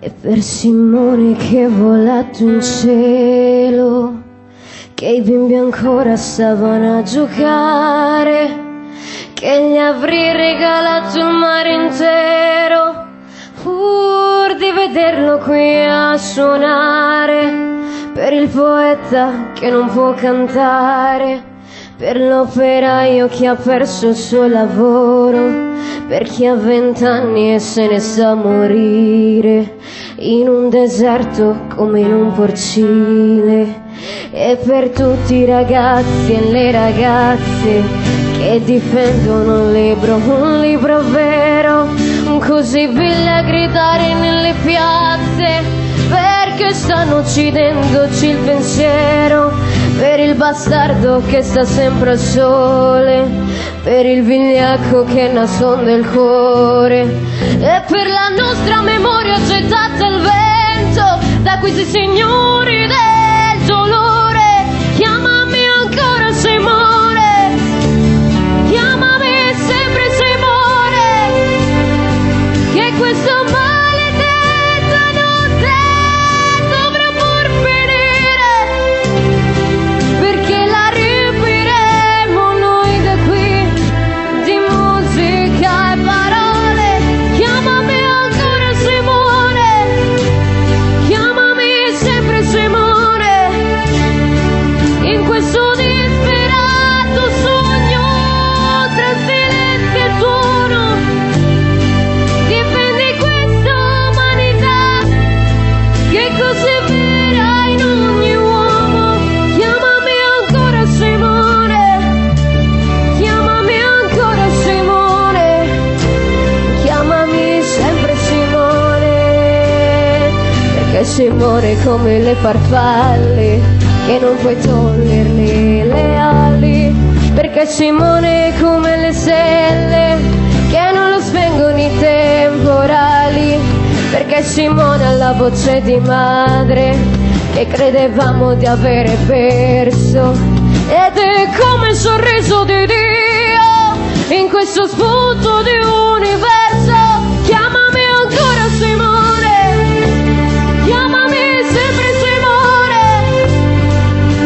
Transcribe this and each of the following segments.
E per Simone che è volato in cielo, che i bimbi ancora stavano a giocare, che gli avrei regalato il mare intero pur di vederlo qui a suonare, per il poeta che non può cantare, per l'operaio che ha perso il suo lavoro, per chi ha 20 anni e se ne sa morire in un deserto come in un porcile, e per tutti i ragazzi e le ragazze che difendono un libro vero, così ville a gridare nelle piazze, perché stanno uccidendoci il pensiero, per il bastardo che sta sempre al sole, per il vigliacco che nasconde il cuore, e per la nostra memoria gettata al vento da questi signori del dolore. Chiamami ancora Simone, chiamami sempre Simone, che questo maledetto notte dovrà pur finire, perché la riempiremo noi da qui di musica e parole. Chiamami ancora Simone, chiamami sempre Simone, in questo disperato sogno tra silenzio e tuono, difendi questa umanità che è così vera in ogni uomo. Chiamami ancora Simone, chiamami ancora Simone, chiamami sempre Simone, perché Simone è come le farfalle che non puoi toglierle le ali, perché Simone è come le stelle che non lo spengono i temporali, perché Simone ha la voce di madre che credevamo di avere perso, ed è come il sorriso di Dio in questo spunto di universo. Chiamami ancora Simone, chiamami sempre Simone,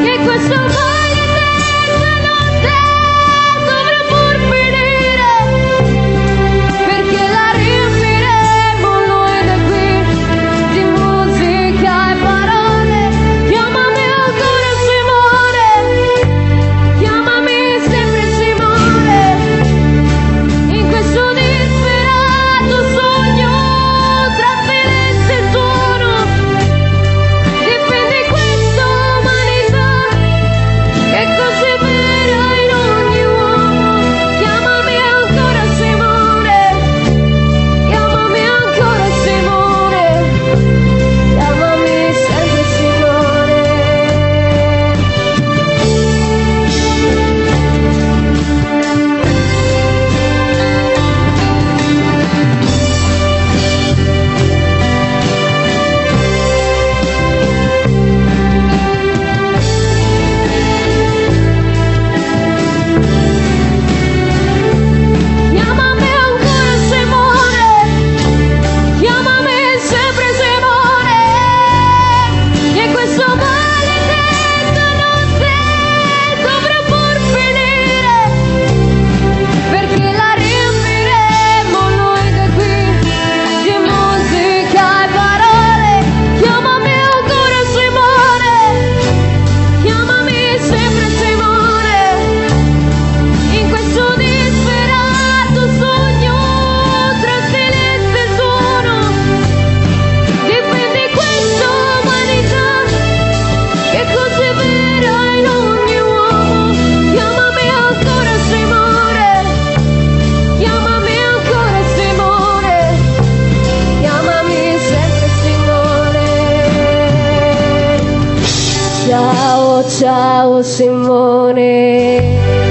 che questo maledetto notte dovrà pur finire, perché la riempiremo noi da qui di musica e parole. Chiamami ancora Simone, chiamami sempre Simone, in questo disperato sogno tra silenzio e tuono, difendi questa umanità che è così vera in ogni uomo. Chiamami ancora Simone, chiamami ancora Simone, chiamami sempre Simone. Chiamami ancora Simone, chiamami sempre Simone, che questo maledetto notte dovrà pur finire, perché la riempiremo noi da qui di musica e parole. Chiamami ancora Simone, chiamami sempre Simone, in questo disperato sogno tra silenzio e suono, difendi questa umanità che è così vera in ogni uomo. Chiamami ancora Simone, chiamami ancora Simone, chiamami sempre Simone. Ciao, ciao Simone.